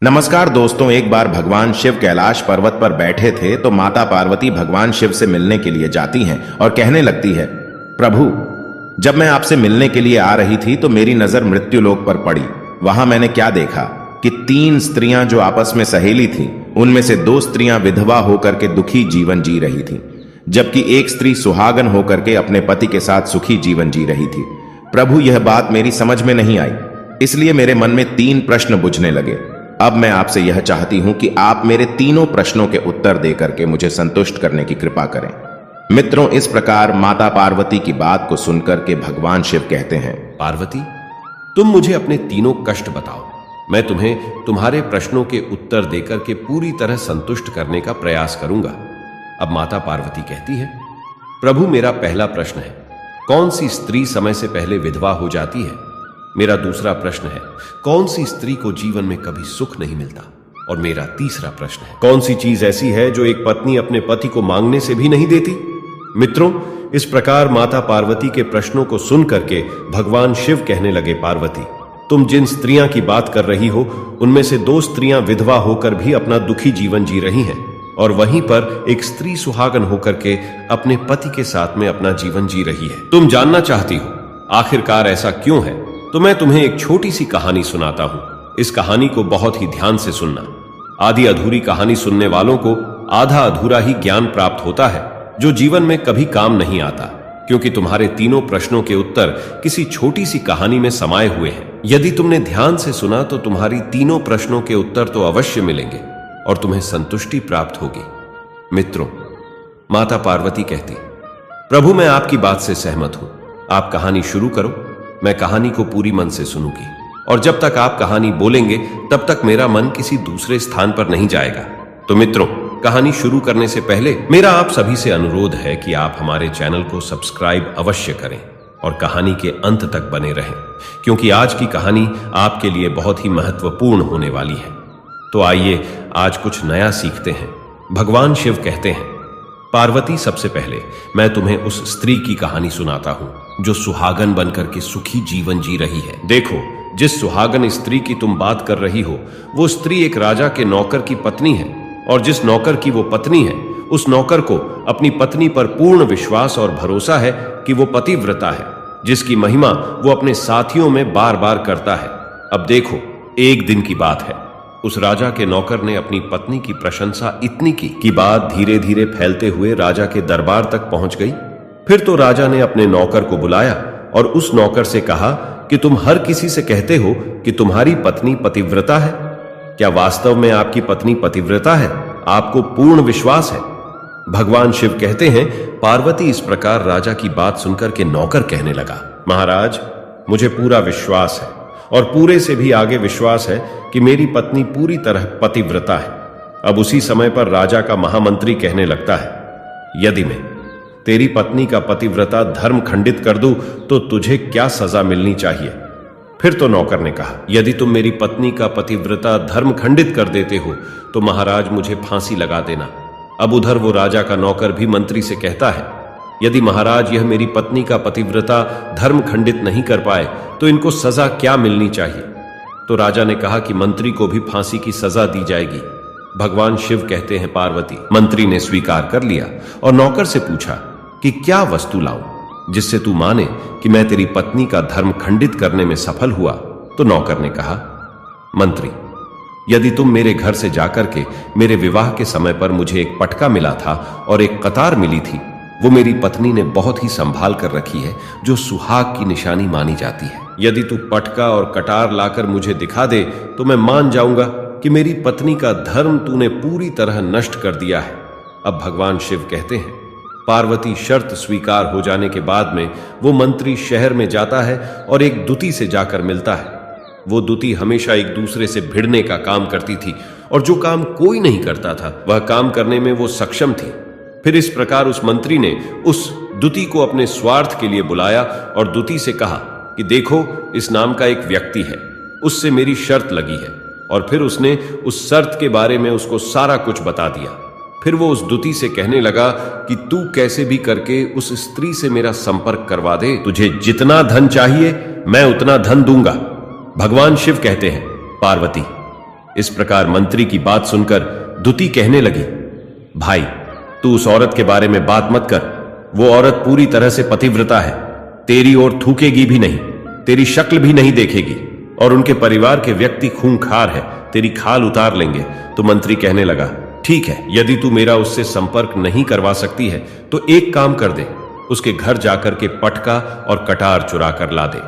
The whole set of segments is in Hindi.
नमस्कार दोस्तों। एक बार भगवान शिव कैलाश पर्वत पर बैठे थे तो माता पार्वती भगवान शिव से मिलने के लिए जाती हैं और कहने लगती है, प्रभु, जब मैं आपसे मिलने के लिए आ रही थी तो मेरी नजर मृत्युलोक पर पड़ी। वहां मैंने क्या देखा कि 3 स्त्रियां जो आपस में सहेली थीं, उनमें से 2 स्त्रियां विधवा होकर के दुखी जीवन जी रही थीं, जबकि एक स्त्री सुहागन होकर के अपने पति के साथ सुखी जीवन जी रही थी। प्रभु, यह बात मेरी समझ में नहीं आई, इसलिए मेरे मन में 3 प्रश्न बुझने लगे। अब मैं आपसे यह चाहती हूं कि आप मेरे तीनों प्रश्नों के उत्तर देकर के मुझे संतुष्ट करने की कृपा करें। मित्रों, इस प्रकार माता पार्वती की बात को सुनकर के भगवान शिव कहते हैं, पार्वती, तुम मुझे अपने तीनों कष्ट बताओ। मैं तुम्हें तुम्हारे प्रश्नों के उत्तर देकर के पूरी तरह संतुष्ट करने का प्रयास करूंगा। अब माता पार्वती कहती है, प्रभु, मेरा पहला प्रश्न है, कौन सी स्त्री समय से पहले विधवा हो जाती है? मेरा दूसरा प्रश्न है, कौन सी स्त्री को जीवन में कभी सुख नहीं मिलता? और मेरा तीसरा प्रश्न है, कौन सी चीज ऐसी है जो एक पत्नी अपने पति को मांगने से भी नहीं देती? मित्रों, इस प्रकार माता पार्वती के प्रश्नों को सुन करके भगवान शिव कहने लगे, पार्वती, तुम जिन स्त्रियां की बात कर रही हो, उनमें से 2 स्त्रियां विधवा होकर भी अपना दुखी जीवन जी रही हैं, और वहीं पर एक स्त्री सुहागन होकर के अपने पति के साथ में अपना जीवन जी रही है। तुम जानना चाहती हो आखिरकार ऐसा क्यों है? तो मैं तुम्हें एक छोटी सी कहानी सुनाता हूं। इस कहानी को बहुत ही ध्यान से सुनना। आधी अधूरी कहानी सुनने वालों को आधा अधूरा ही ज्ञान प्राप्त होता है, जो जीवन में कभी काम नहीं आता, क्योंकि तुम्हारे तीनों प्रश्नों के उत्तर किसी छोटी सी कहानी में समाये हुए हैं। यदि तुमने ध्यान से सुना तो तुम्हारी तीनों प्रश्नों के उत्तर तो अवश्य मिलेंगे और तुम्हें संतुष्टि प्राप्त होगी। मित्रों, माता पार्वती कहती, प्रभु, मैं आपकी बात से सहमत हूं। आप कहानी शुरू करो, मैं कहानी को पूरी मन से सुनूंगी, और जब तक आप कहानी बोलेंगे तब तक मेरा मन किसी दूसरे स्थान पर नहीं जाएगा। तो मित्रों, कहानी शुरू करने से पहले मेरा आप सभी से अनुरोध है कि आप हमारे चैनल को सब्सक्राइब अवश्य करें और कहानी के अंत तक बने रहें, क्योंकि आज की कहानी आपके लिए बहुत ही महत्वपूर्ण होने वाली है। तो आइए आज कुछ नया सीखते हैं। भगवान शिव कहते हैं, पार्वती, सबसे पहले मैं तुम्हें उस स्त्री की कहानी सुनाता हूं जो सुहागन बनकर के सुखी जीवन जी रही है। देखो, जिस सुहागन स्त्री की तुम बात कर रही हो, वो स्त्री एक राजा के नौकर की पत्नी है, और जिस नौकर की वो पत्नी है, उस नौकर को अपनी पत्नी पर पूर्ण विश्वास और भरोसा है कि वो पतिव्रता है, जिसकी महिमा वो अपने साथियों में बार बार करता है। अब देखो, एक दिन की बात है, उस राजा के नौकर ने अपनी पत्नी की प्रशंसा इतनी की कि बात धीरे धीरे फैलते हुए राजा के दरबार तक पहुंच गई। फिर तो राजा ने अपने नौकर को बुलाया और उस नौकर से कहा कि तुम हर किसी से कहते हो कि तुम्हारी पत्नी पतिव्रता है। क्या वास्तव में आपकी पत्नी पतिव्रता है? आपको पूर्ण विश्वास है? भगवान शिव कहते हैं, पार्वती, इस प्रकार राजा की बात सुनकर के नौकर कहने लगा, महाराज, मुझे पूरा विश्वास है, और पूरे से भी आगे विश्वास है कि मेरी पत्नी पूरी तरह पतिव्रता है। अब उसी समय पर राजा का महामंत्री कहने लगता है, यदि मैं तेरी पत्नी का पतिव्रता धर्म खंडित कर दूं तो तुझे क्या सजा मिलनी चाहिए? फिर तो नौकर ने कहा, यदि तुम मेरी पत्नी का पतिव्रता धर्म खंडित कर देते हो तो महाराज मुझे फांसी लगा देना। अब उधर वो राजा का नौकर भी मंत्री से कहता है, यदि महाराज यह मेरी पत्नी का पतिव्रता धर्म खंडित नहीं कर पाए तो इनको सजा क्या मिलनी चाहिए? तो राजा ने कहा कि मंत्री को भी फांसी की सजा दी जाएगी। भगवान शिव कहते हैं, पार्वती, मंत्री ने स्वीकार कर लिया और नौकर से पूछा कि क्या वस्तु लाऊं जिससे तू माने कि मैं तेरी पत्नी का धर्म खंडित करने में सफल हुआ? तो नौकर ने कहा, मंत्री, यदि तुम मेरे घर से जाकर के मेरे विवाह के समय पर मुझे एक पटका मिला था और एक कतार मिली थी, वो मेरी पत्नी ने बहुत ही संभाल कर रखी है, जो सुहाग की निशानी मानी जाती है। यदि तू पटका और कटार लाकर मुझे दिखा दे तो मैं मान जाऊंगा कि मेरी पत्नी का धर्म तूने पूरी तरह नष्ट कर दिया है। अब भगवान शिव कहते हैं, पार्वती, शर्त स्वीकार हो जाने के बाद में वो मंत्री शहर में जाता है और एक दुती से जाकर मिलता है। वो दुती हमेशा एक दूसरे से भिड़ने का काम करती थी, और जो काम कोई नहीं करता था वह काम करने में वो सक्षम थी। फिर इस प्रकार उस मंत्री ने उस दुती को अपने स्वार्थ के लिए बुलाया और दुती से कहा कि देखो, इस नाम का एक व्यक्ति है, उससे मेरी शर्त लगी है। और फिर उसने उस शर्त के बारे में उसको सारा कुछ बता दिया। फिर वो उस दुती से कहने लगा कि तू कैसे भी करके उस स्त्री से मेरा संपर्क करवा दे, तुझे जितना धन चाहिए मैं उतना धन दूंगा। भगवान शिव कहते हैं, पार्वती, इस प्रकार मंत्री की बात सुनकर दुती कहने लगी, भाई तू उस औरत के बारे में बात मत कर। वो औरत पूरी तरह से पतिव्रता है, तेरी ओर थूकेगी भी नहीं, तेरी शक्ल भी नहीं देखेगी, और उनके परिवार के व्यक्ति खूंखार है, तेरी खाल उतार लेंगे। तो मंत्री कहने लगा, ठीक है, यदि तू मेरा उससे संपर्क नहीं करवा सकती है तो एक काम कर दे, उसके घर जाकर के पटका और कटार चुरा कर ला दे,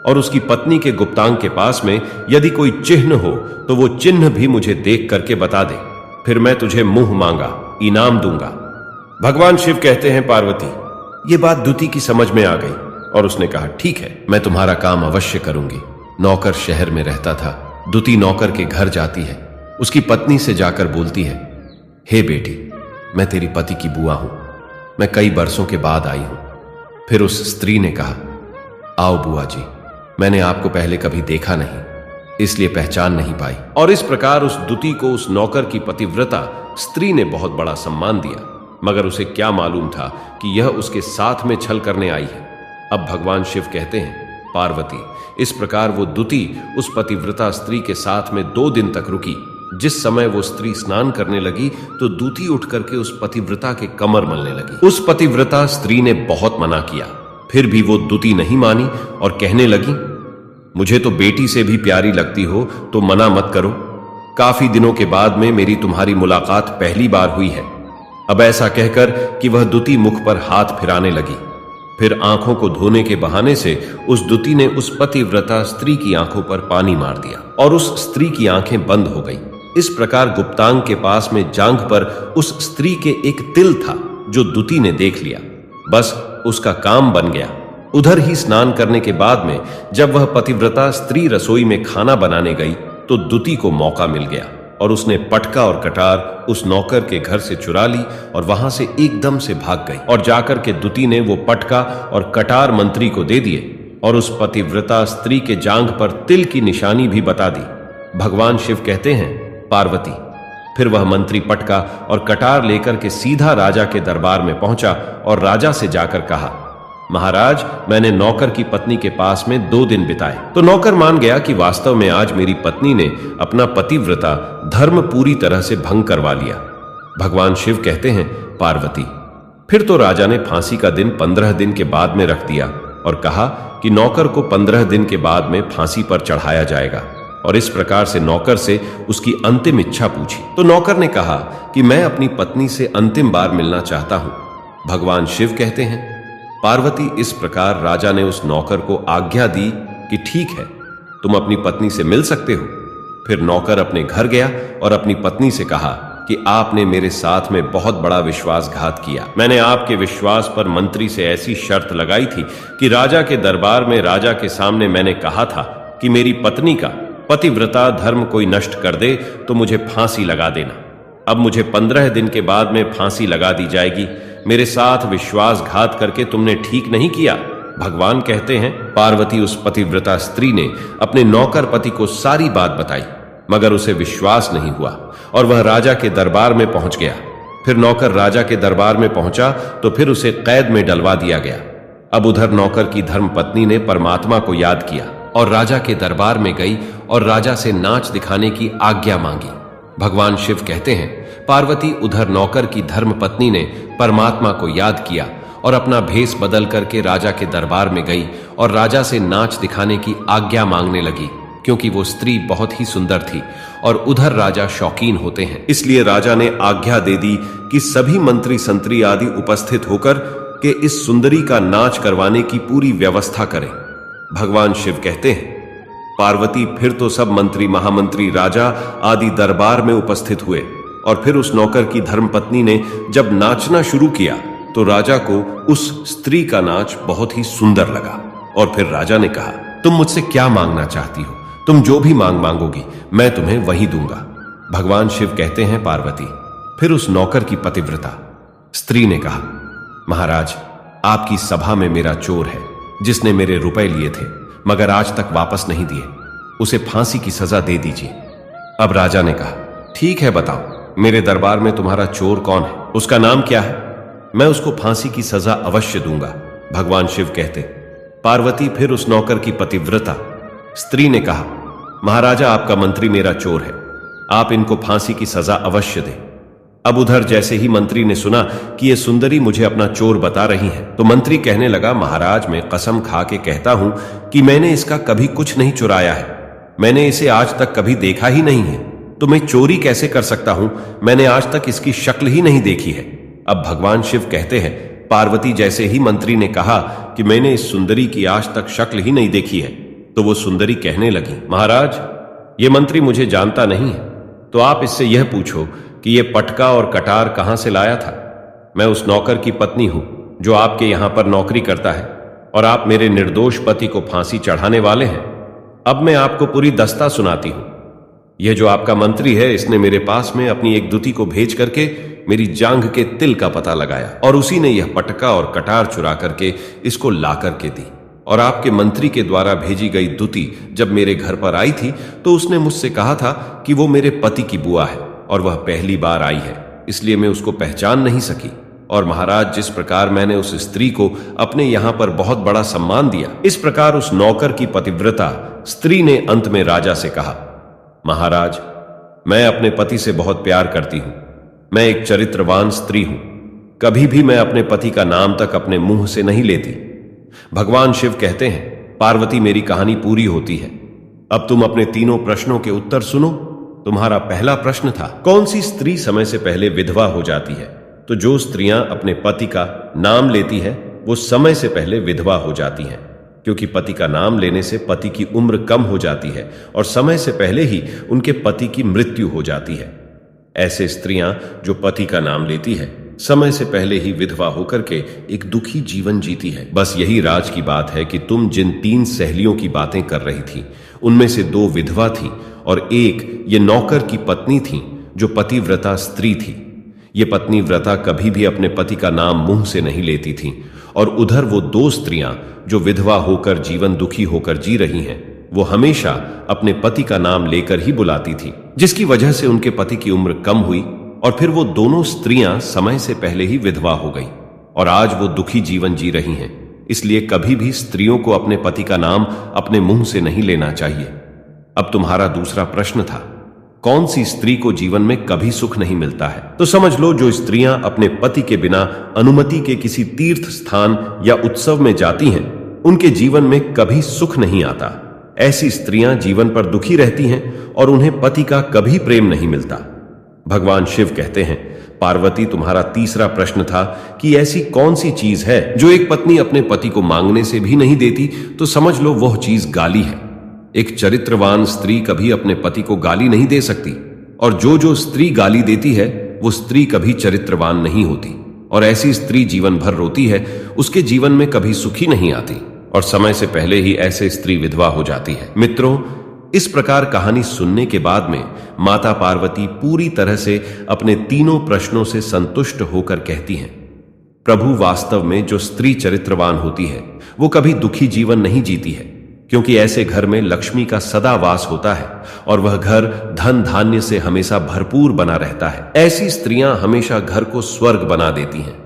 और उसकी पत्नी के गुप्तांग के पास में यदि कोई चिन्ह हो तो वो चिन्ह भी मुझे देख करके बता दे, फिर मैं तुझे मुंह मांगा इनाम दूंगा। भगवान शिव कहते हैं, पार्वती, ये बात दुती की समझ में आ गई और उसने कहा, ठीक है, मैं तुम्हारा काम अवश्य करूंगी। नौकर शहर में रहता था। दुती नौकर के घर जाती है, उसकी पत्नी से जाकर बोलती है, हे बेटी, मैं तेरी पति की बुआ हूं, मैं कई बरसों के बाद आई हूं। फिर उस स्त्री ने कहा, आओ बुआ जी, मैंने आपको पहले कभी देखा नहीं, इसलिए पहचान नहीं पाई। और इस प्रकार उस दुती को उस नौकर की पतिव्रता स्त्री ने बहुत बड़ा सम्मान दिया, मगर उसे क्या मालूम था कि यह उसके साथ में छल करने आई है। अब भगवान शिव कहते हैं, पार्वती, इस प्रकार वो दुती उस पतिव्रता स्त्री के साथ में 2 दिन तक रुकी। जिस समय वो स्त्री स्नान करने लगी तो दूती उठ करके उस पतिव्रता के कमर मलने लगी। उस पतिव्रता स्त्री ने बहुत मना किया, फिर भी वो दूती नहीं मानी और कहने लगी, मुझे तो बेटी से भी प्यारी लगती हो तो मना मत करो। काफी दिनों के बाद में मेरी तुम्हारी मुलाकात पहली बार हुई है। अब ऐसा कहकर कि वह दूती मुख पर हाथ फिराने लगी। फिर आंखों को धोने के बहाने से उस दूती ने उस पतिव्रता स्त्री की आंखों पर पानी मार दिया और उस स्त्री की आंखें बंद हो गईं। इस प्रकार गुप्तांग के पास में जांघ पर उस स्त्री के एक तिल था जो दूती ने देख लिया। बस उसका काम बन गया। उधर ही स्नान करने के बाद में जब वह पतिव्रता स्त्री रसोई में खाना बनाने गई तो दूती को मौका मिल गया और उसने पटका और कटार उस नौकर के घर से चुरा ली और वहां से एकदम से भाग गई। और जाकर के दूती ने वो पटका और कटार मंत्री को दे दिए और उस पतिव्रता स्त्री के जांघ पर तिल की निशानी भी बता दी। भगवान शिव कहते हैं, पार्वती, फिर वह मंत्री पटका और कटार लेकर के सीधा राजा के दरबार में पहुंचा और राजा से जाकर कहा, महाराज, मैंने नौकर की पत्नी के पास में 2 दिन बिताए। तो नौकर मान गया कि वास्तव में आज मेरी पत्नी ने अपना पतिव्रता धर्म पूरी तरह से भंग करवा लिया। भगवान शिव कहते हैं, पार्वती, फिर तो राजा ने फांसी का दिन 15 दिन के बाद में रख दिया और कहा कि नौकर को 15 दिन के बाद में फांसी पर चढ़ाया जाएगा। और इस प्रकार से नौकर से उसकी अंतिम इच्छा पूछी तो नौकर ने कहा कि मैं अपनी पत्नी से अंतिम बार मिलना चाहता हूं। भगवान शिव कहते हैं, पार्वती, इस प्रकार राजा ने उस नौकर को आज्ञा दी कि ठीक है, तुम अपनी पत्नी से मिल सकते हो। फिर नौकर अपने घर गया और अपनी पत्नी से कहा कि आपने मेरे साथ में बहुत बड़ा विश्वासघात किया। मैंने आपके विश्वास पर मंत्री से ऐसी शर्त लगाई थी कि राजा के दरबार में राजा के सामने मैंने कहा था कि मेरी पत्नी का पतिव्रता धर्म कोई नष्ट कर दे तो मुझे फांसी लगा देना। अब मुझे 15 दिन के बाद में फांसी लगा दी जाएगी। मेरे साथ विश्वासघात करके तुमने ठीक नहीं किया। भगवान कहते हैं, पार्वती, उस पतिव्रता स्त्री ने अपने नौकर पति को सारी बात बताई, मगर उसे विश्वास नहीं हुआ और वह राजा के दरबार में पहुंच गया। फिर नौकर राजा के दरबार में पहुंचा तो फिर उसे कैद में डलवा दिया गया। अब उधर नौकर की धर्मपत्नी ने परमात्मा को याद किया और राजा के दरबार में गई और राजा से नाच दिखाने की आज्ञा मांगी। भगवान शिव कहते हैं, पार्वती, उधर नौकर की धर्मपत्नी ने परमात्मा को याद किया और अपना भेष बदल करके राजा के दरबार में गई और राजा से नाच दिखाने की आज्ञा मांगने लगी, क्योंकि वो स्त्री बहुत ही सुंदर थी और उधर राजा शौकीन होते हैं। इसलिए राजा ने आज्ञा दे दी कि सभी मंत्री संतरी आदि उपस्थित होकर के इस सुंदरी का नाच करवाने की पूरी व्यवस्था करें। भगवान शिव कहते हैं, पार्वती, फिर तो सब मंत्री, महामंत्री, राजा आदि दरबार में उपस्थित हुए और फिर उस नौकर की धर्मपत्नी ने जब नाचना शुरू किया तो राजा को उस स्त्री का नाच बहुत ही सुंदर लगा। और फिर राजा ने कहा, तुम मुझसे क्या मांगना चाहती हो? तुम जो भी मांगोगी मैं तुम्हें वही दूंगा। भगवान शिव कहते हैं, पार्वती, फिर उस नौकर की पतिव्रता स्त्री ने कहा, महाराज, आपकी सभा में मेरा चोर है जिसने मेरे रुपए लिए थे मगर आज तक वापस नहीं दिए, उसे फांसी की सजा दे दीजिए। अब राजा ने कहा, ठीक है, बताओ मेरे दरबार में तुम्हारा चोर कौन है, उसका नाम क्या है? मैं उसको फांसी की सजा अवश्य दूंगा। भगवान शिव कहते, पार्वती, फिर उस नौकर की पतिव्रता स्त्री ने कहा, महाराजा, आपका मंत्री मेरा चोर है, आप इनको फांसी की सजा अवश्य दें। अब उधर जैसे ही मंत्री ने सुना कि ये सुंदरी मुझे अपना चोर बता रही है, तो मंत्री कहने लगा, महाराज मैं कसम खा के कहता हूं कि मैंने इसका कभी कुछ नहीं चुराया है। मैंने इसे आज तक कभी देखा ही नहीं है, तो मैं चोरी कैसे कर सकता हूं? मैंने आज तक इसकी शक्ल ही नहीं देखी है। अब भगवान शिव कहते हैं, पार्वती जैसे ही मंत्री ने कहा कि मैंने इस सुंदरी की आज तक शक्ल ही नहीं देखी है, तो वो सुंदरी कहने लगी, महाराज ये मंत्री मुझे जानता नहीं है, तो आप इससे यह पूछो कि ये पटका और कटार कहां से लाया था। मैं उस नौकर की पत्नी हूं जो आपके यहां पर नौकरी करता है, और आप मेरे निर्दोष पति को फांसी चढ़ाने वाले हैं। अब मैं आपको पूरी दस्ता सुनाती हूं। यह जो आपका मंत्री है, इसने मेरे पास में अपनी एक दूती को भेज करके मेरी जांघ के तिल का पता लगाया, और उसी ने यह पटका और कटार चुरा करके इसको ला करके दी। और आपके मंत्री के द्वारा भेजी गई दूती जब मेरे घर पर आई थी, तो उसने मुझसे कहा था कि वो मेरे पति की बुआ है और वह पहली बार आई है, इसलिए मैं उसको पहचान नहीं सकी। और महाराज जिस प्रकार मैंने उस स्त्री को अपने यहां पर बहुत बड़ा सम्मान दिया, इस प्रकार उस नौकर की पतिव्रता स्त्री ने अंत में राजा से कहा, महाराज मैं अपने पति से बहुत प्यार करती हूं। मैं एक चरित्रवान स्त्री हूं। कभी भी मैं अपने पति का नाम तक अपने मुंह से नहीं लेती। भगवान शिव कहते हैं, पार्वती मेरी कहानी पूरी होती है। अब तुम अपने तीनों प्रश्नों के उत्तर सुनो। तुम्हारा पहला प्रश्न था, कौन सी स्त्री समय से पहले विधवा हो जाती है? तो जो स्त्रियां अपने पति का नाम लेती है वो समय से पहले विधवा हो जाती हैं, क्योंकि पति का नाम लेने से पति की उम्र कम हो जाती है और समय से पहले ही उनके पति की मृत्यु हो जाती है। ऐसे स्त्रियां जो पति का नाम लेती है, समय से पहले ही विधवा होकर के एक दुखी जीवन जीती है। बस यही राज की बात है कि तुम जिन 3 सहेलियों की बातें कर रही थी, उनमें से 2 विधवा थी और एक ये नौकर की पत्नी थी जो पतिव्रता स्त्री थी। ये पत्नी व्रता कभी भी अपने पति का नाम मुंह से नहीं लेती थी, और उधर वो 2 स्त्रियां जो विधवा होकर जीवन दुखी होकर जी रही हैं, वो हमेशा अपने पति का नाम लेकर ही बुलाती थी, जिसकी वजह से उनके पति की उम्र कम हुई और फिर वो दोनों स्त्रियां समय से पहले ही विधवा हो गई और आज वो दुखी जीवन जी रही हैं। इसलिए कभी भी स्त्रियों को अपने पति का नाम अपने मुंह से नहीं लेना चाहिए। अब तुम्हारा दूसरा प्रश्न था, कौन सी स्त्री को जीवन में कभी सुख नहीं मिलता है? तो समझ लो, जो स्त्रियां अपने पति के बिना अनुमति के किसी तीर्थ स्थान या उत्सव में जाती हैं, उनके जीवन में कभी सुख नहीं आता। ऐसी स्त्रियां जीवन पर दुखी रहती हैं और उन्हें पति का कभी प्रेम नहीं मिलता। भगवान शिव कहते हैं, पार्वती तुम्हारा तीसरा प्रश्न था कि ऐसी कौन सी चीज है जो एक पत्नी अपने पति को मांगने से भी नहीं देती? तो समझ लो वह चीज गाली है। एक चरित्रवान स्त्री कभी अपने पति को गाली नहीं दे सकती, और जो स्त्री गाली देती है वो स्त्री कभी चरित्रवान नहीं होती, और ऐसी स्त्री जीवन भर रोती है, उसके जीवन में कभी सुखी नहीं आती, और समय से पहले ही ऐसे स्त्री विधवा हो जाती है। मित्रों, इस प्रकार कहानी सुनने के बाद में माता पार्वती पूरी तरह से अपने तीनों प्रश्नों से संतुष्ट होकर कहती हैं, प्रभु वास्तव में जो स्त्री चरित्रवान होती है वो कभी दुखी जीवन नहीं जीती है, क्योंकि ऐसे घर में लक्ष्मी का सदा वास होता है और वह घर धन धान्य से हमेशा भरपूर बना रहता है। ऐसी स्त्रियां हमेशा घर को स्वर्ग बना देती हैं।